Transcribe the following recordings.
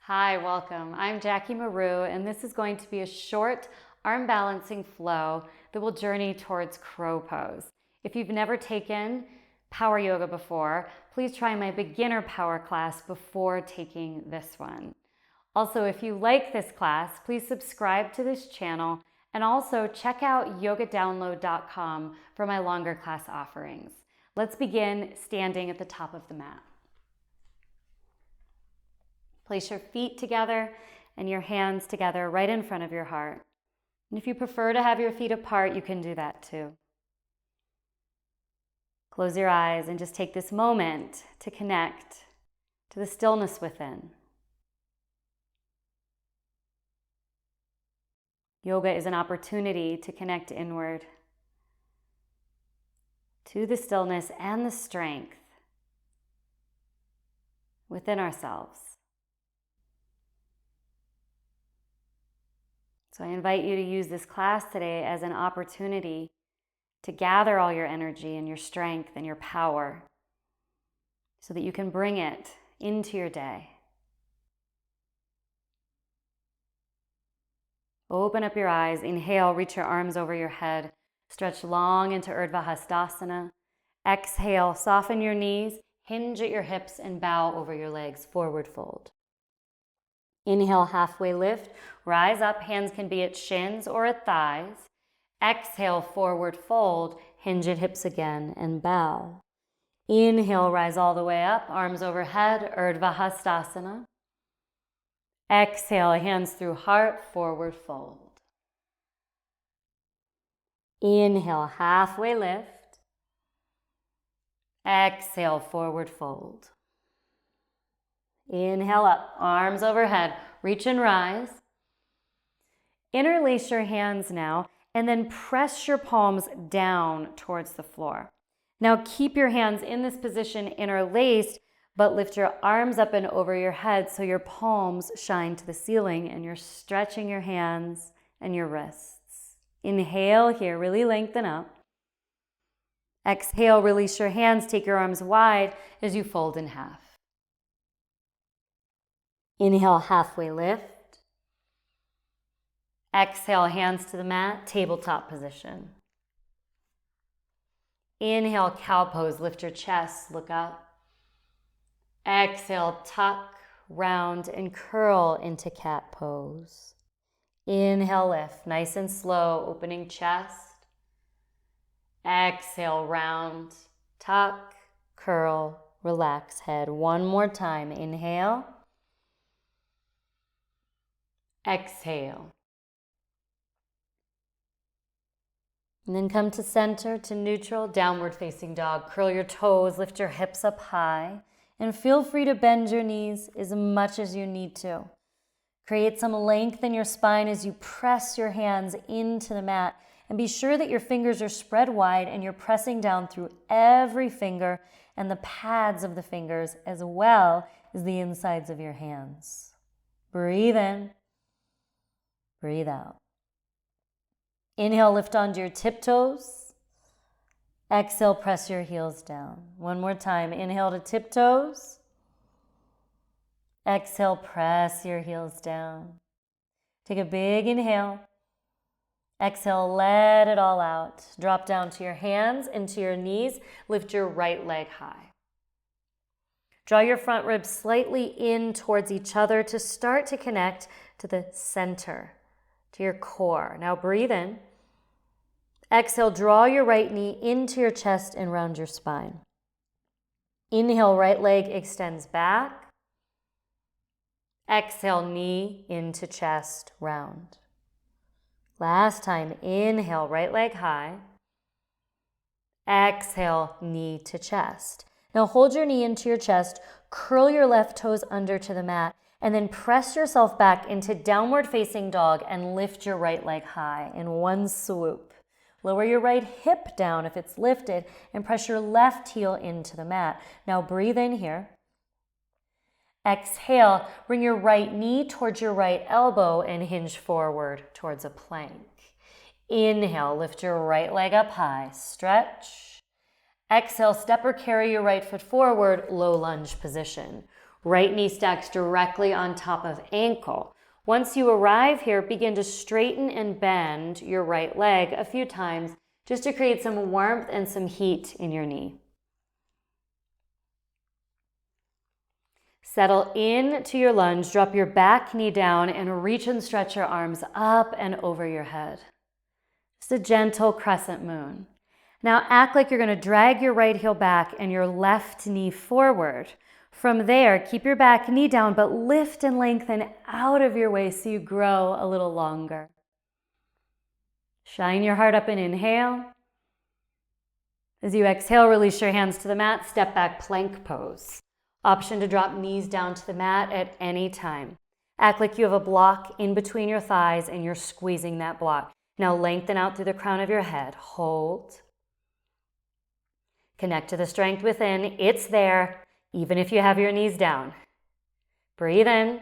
Hi, welcome. I'm Jackie Mahrou, and this is going to be a short arm balancing flow that will journey towards crow pose. If you've never taken power yoga before, please try my beginner power class before taking this one. Also, if you like this class, please subscribe to this channel and also check out yogadownload.com for my longer class offerings. Let's begin standing at the top of the mat. Place your feet together and your hands together right in front of your heart. And if you prefer to have your feet apart, you can do that too. Close your eyes and just take this moment to connect to the stillness within. Yoga is an opportunity to connect inward to the stillness and the strength within ourselves. So I invite you to use this class today as an opportunity to gather all your energy and your strength and your power so that you can bring it into your day. Open up your eyes. Inhale, reach your arms over your head. Stretch long into Urdhva Hastasana. Exhale, soften your knees, hinge at your hips, and bow over your legs, forward fold. Inhale, halfway lift, rise up, hands can be at shins or at thighs. Exhale, forward fold, hinge at hips again, and bow. Inhale, rise all the way up, arms overhead, Urdhva Hastasana. Exhale, hands through heart, forward fold. Inhale, halfway lift. Exhale, forward fold. Inhale up, arms overhead, reach and rise. Interlace your hands now, and then press your palms down towards the floor. Now keep your hands in this position interlaced, but lift your arms up and over your head so your palms shine to the ceiling and you're stretching your hands and your wrists. Inhale here, really lengthen up. Exhale, release your hands, take your arms wide as you fold in half. Inhale, halfway lift. Exhale, hands to the mat, tabletop position. Inhale, cow pose, lift your chest, look up. Exhale, tuck, round, and curl into cat pose. Inhale, lift, nice and slow, opening chest. Exhale, round, tuck, curl, relax head. One more time, inhale. Exhale. And then come to center, to neutral, downward facing dog. Curl your toes, lift your hips up high, and feel free to bend your knees as much as you need to. Create some length in your spine as you press your hands into the mat, and be sure that your fingers are spread wide and you're pressing down through every finger and the pads of the fingers as well as the insides of your hands. Breathe in. Breathe out. Inhale, lift onto your tiptoes. Exhale, press your heels down. One more time. Inhale to tiptoes. Exhale, press your heels down. Take a big inhale. Exhale, let it all out. Drop down to your hands and to your knees. Lift your right leg high. Draw your front ribs slightly in towards each other to start to connect to the center, to your core. Now breathe in. Exhale, draw your right knee into your chest and round your spine. Inhale, right leg extends back. Exhale, knee into chest, round. Last time, inhale, right leg high. Exhale, knee to chest. Now hold your knee into your chest, curl your left toes under to the mat, and then press yourself back into downward facing dog and lift your right leg high in one swoop. Lower your right hip down if it's lifted and press your left heel into the mat. Now breathe in here. Exhale, bring your right knee towards your right elbow and hinge forward towards a plank. Inhale, lift your right leg up high, stretch. Exhale, step or carry your right foot forward, low lunge position. Right knee stacks directly on top of ankle. Once you arrive here, begin to straighten and bend your right leg a few times just to create some warmth and some heat in your knee. Settle into your lunge, drop your back knee down and reach and stretch your arms up and over your head. Just a gentle crescent moon. Now act like you're going to drag your right heel back and your left knee forward. From there, keep your back knee down, but lift and lengthen out of your waist so you grow a little longer. Shine your heart up and inhale. As you exhale, release your hands to the mat, step back plank pose. Option to drop knees down to the mat at any time. Act like you have a block in between your thighs and you're squeezing that block. Now lengthen out through the crown of your head. Hold. Connect to the strength within. It's there, even if you have your knees down. Breathe in.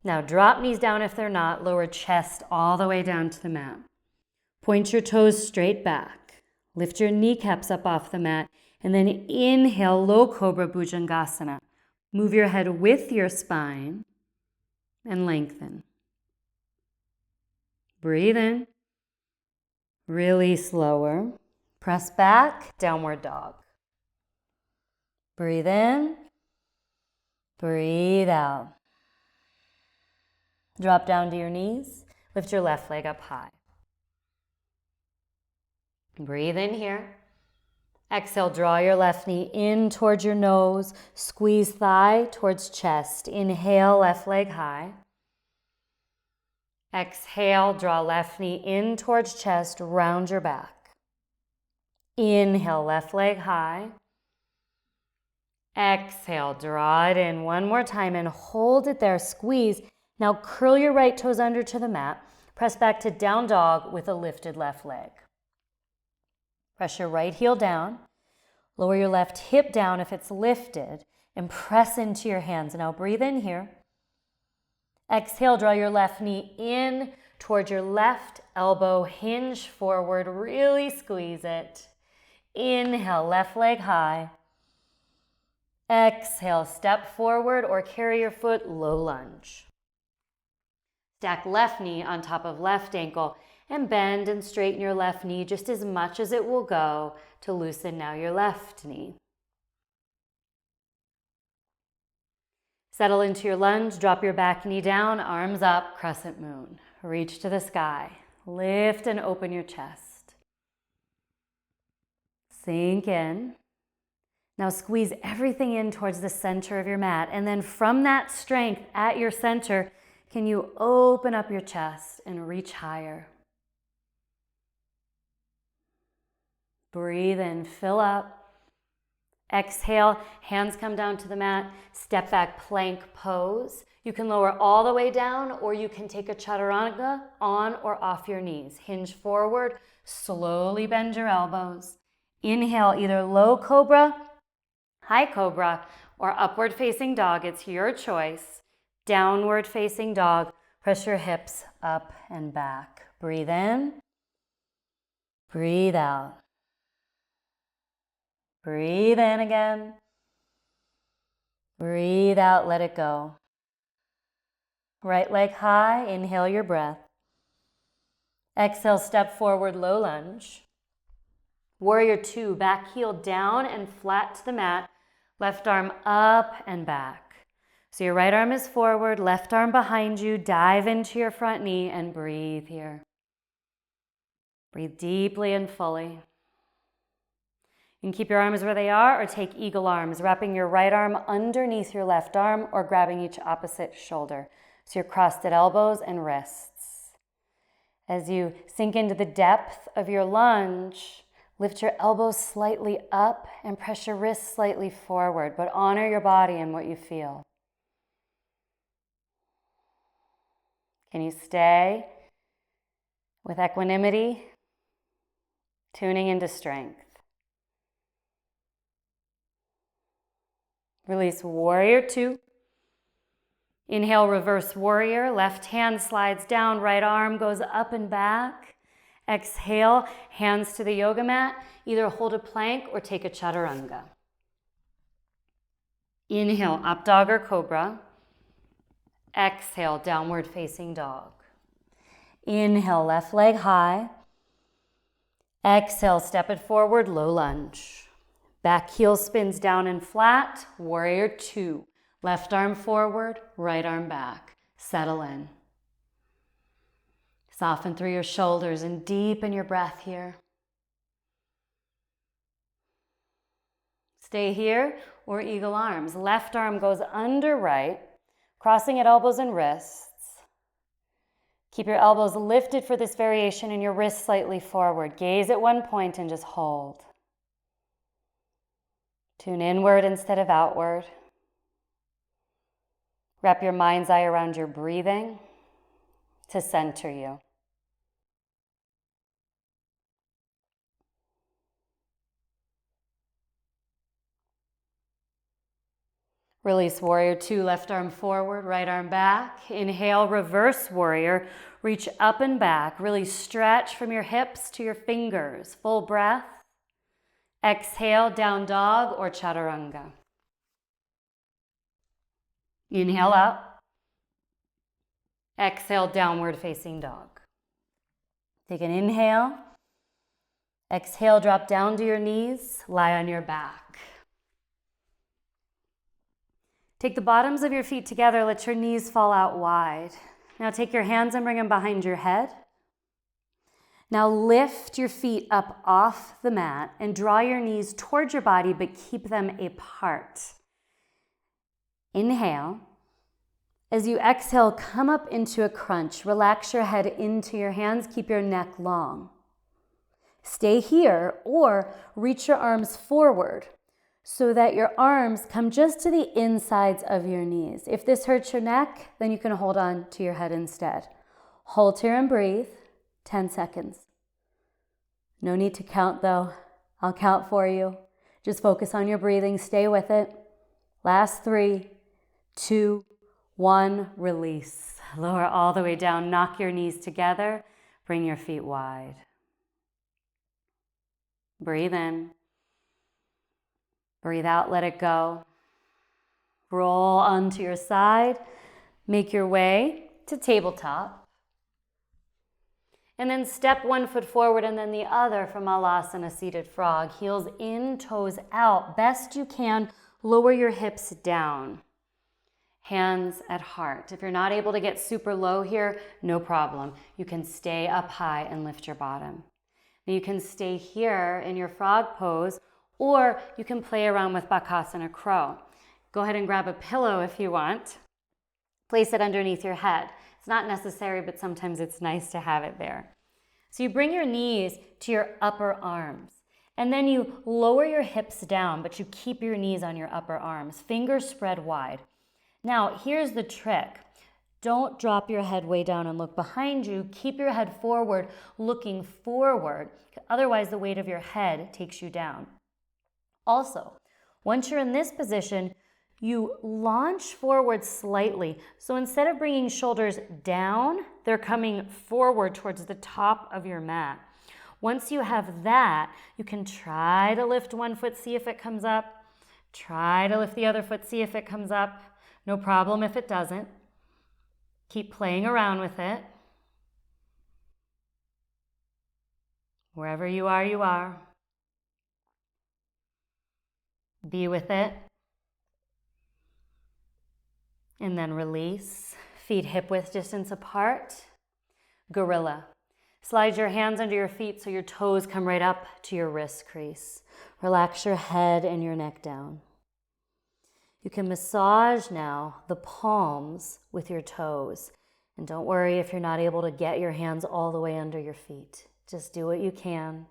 Now drop knees down if they're not. Lower chest all the way down to the mat. Point your toes straight back. Lift your kneecaps up off the mat. And then inhale, low Cobra Bhujangasana. Move your head with your spine and lengthen. Breathe in. Release lower. Press back, downward dog. Breathe in. Breathe out. Drop down to your knees. Lift your left leg up high. Breathe in here. Exhale, draw your left knee in towards your nose. Squeeze thigh towards chest. Inhale, left leg high. Exhale, draw left knee in towards chest. Round your back. Inhale, left leg high. Exhale, draw it in one more time and hold it there. Squeeze. Now curl your right toes under to the mat. Press back to down dog with a lifted left leg. Press your right heel down. Lower your left hip down if it's lifted and press into your hands. Now breathe in here. Exhale, draw your left knee in towards your left elbow. Hinge forward, really squeeze it. Inhale, left leg high. Exhale, step forward or carry your foot, low lunge. Stack left knee on top of left ankle and bend and straighten your left knee just as much as it will go to loosen now your left knee. Settle into your lunge, drop your back knee down, arms up, crescent moon. Reach to the sky. Lift and open your chest. Sink in. Now squeeze everything in towards the center of your mat. And then from that strength at your center, can you open up your chest and reach higher? Breathe in, fill up. Exhale, hands come down to the mat. Step back plank pose. You can lower all the way down or you can take a chaturanga on or off your knees. Hinge forward, slowly bend your elbows. Inhale, either low cobra, high cobra, or upward facing dog. It's your choice. Downward facing dog. Press your hips up and back. Breathe in. Breathe out. Breathe in again. Breathe out, let it go. Right leg high, inhale your breath. Exhale, step forward, low lunge. Warrior Two, back heel down and flat to the mat. Left arm up and back. So your right arm is forward, left arm behind you. Dive into your front knee and breathe here. Breathe deeply and fully. You can keep your arms where they are or take eagle arms, wrapping your right arm underneath your left arm or grabbing each opposite shoulder. So you're crossed at elbows and wrists. As you sink into the depth of your lunge, lift your elbows slightly up and press your wrists slightly forward, but honor your body and what you feel. Can you stay with equanimity, tuning into strength? Release Warrior Two. Inhale, reverse warrior. Left hand slides down, right arm goes up and back. Exhale, hands to the yoga mat. Either hold a plank or take a chaturanga. Inhale, up dog or cobra. Exhale, downward facing dog. Inhale, left leg high. Exhale, step it forward, low lunge. Back heel spins down and flat, warrior two. Left arm forward, right arm back. Settle in. Soften through your shoulders and deepen your breath here. Stay here or eagle arms. Left arm goes under right, crossing at elbows and wrists. Keep your elbows lifted for this variation and your wrists slightly forward. Gaze at one point and just hold. Tune inward instead of outward. Wrap your mind's eye around your breathing to center you. Release warrior two, left arm forward, right arm back. Inhale, reverse warrior. Reach up and back. Really stretch from your hips to your fingers. Full breath. Exhale, down dog or chaturanga. Inhale up. Exhale, downward facing dog. Take an inhale. Exhale, drop down to your knees. Lie on your back. Take the bottoms of your feet together. Let your knees fall out wide. Now take your hands and bring them behind your head. Now lift your feet up off the mat and draw your knees towards your body, but keep them apart. Inhale. As you exhale, come up into a crunch. Relax your head into your hands. Keep your neck long. Stay here or reach your arms forward so that your arms come just to the insides of your knees. If this hurts your neck, then you can hold on to your head instead. Hold here and breathe. 10 seconds. No need to count though. I'll count for you. Just focus on your breathing. Stay with it. Last 3, 2, 1. Release. Lower all the way down. Knock your knees together. Bring your feet wide. Breathe in. Breathe out, let it go. Roll onto your side. Make your way to tabletop. And then step one foot forward and then the other from Malasana, seated frog. Heels in, toes out. Best you can, lower your hips down. Hands at heart. If you're not able to get super low here, no problem. You can stay up high and lift your bottom. Now you can stay here in your frog pose, or you can play around with Bakasana crow. Go ahead and grab a pillow if you want. Place it underneath your head. It's not necessary, but sometimes it's nice to have it there. So you bring your knees to your upper arms, and then you lower your hips down, but you keep your knees on your upper arms. Fingers spread wide. Now, here's the trick. Don't drop your head way down and look behind you. Keep your head forward, looking forward. Otherwise, the weight of your head takes you down. Also, once you're in this position, you launch forward slightly. So instead of bringing shoulders down, they're coming forward towards the top of your mat. Once you have that, you can try to lift one foot, see if it comes up. Try to lift the other foot, see if it comes up. No problem if it doesn't. Keep playing around with it. Wherever you are, you are. Be with it. And then release. Feet hip width distance apart. Gorilla. Slide your hands under your feet so your toes come right up to your wrist crease. Relax your head and your neck down. You can massage now the palms with your toes. And don't worry if you're not able to get your hands all the way under your feet. Just do what you can.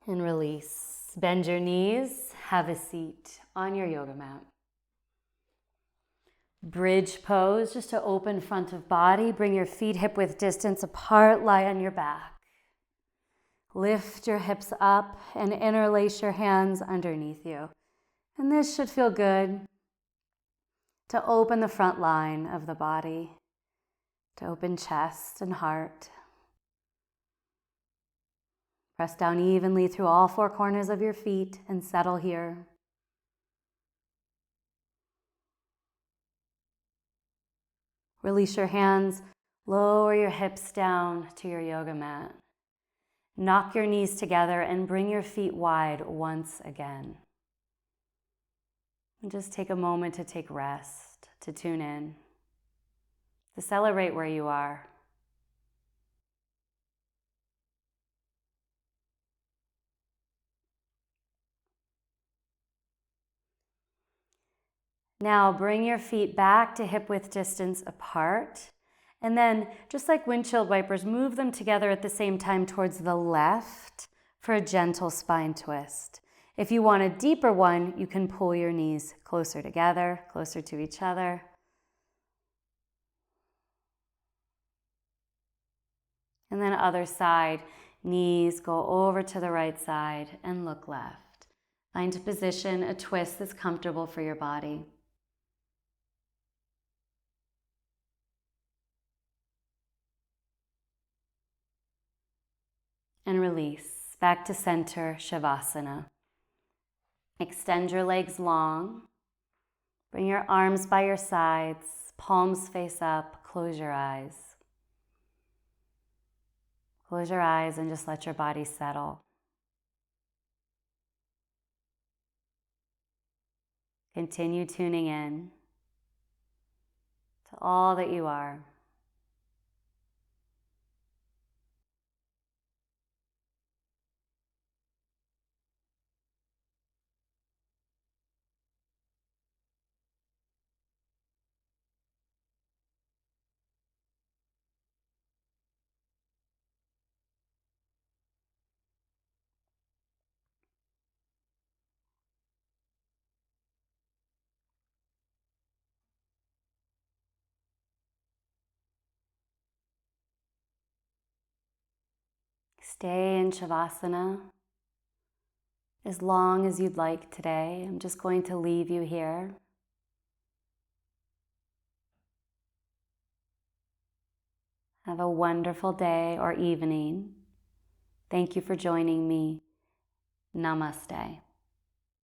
And release. Bend your knees. Have a seat on your yoga mat. Bridge pose, just to open front of body. Bring your feet hip width distance apart. Lie on your back. Lift your hips up and interlace your hands underneath you. And this should feel good to open the front line of the body, to open chest and heart. Press down evenly through all four corners of your feet and settle here. Release your hands, lower your hips down to your yoga mat. Knock your knees together and bring your feet wide once again. And just take a moment to take rest, to tune in, to celebrate where you are. Now bring your feet back to hip-width distance apart. And then, just like windshield wipers, move them together at the same time towards the left for a gentle spine twist. If you want a deeper one, you can pull your knees closer together, closer to each other. And then other side, knees go over to the right side and look left. Find a position, a twist that's comfortable for your body. And release. Back to center, Shavasana. Extend your legs long. Bring your arms by your sides, palms face up, close your eyes. Close your eyes and just let your body settle. Continue tuning in to all that you are. Stay in Shavasana as long as you'd like today. I'm just going to leave you here. Have a wonderful day or evening. Thank you for joining me. Namaste.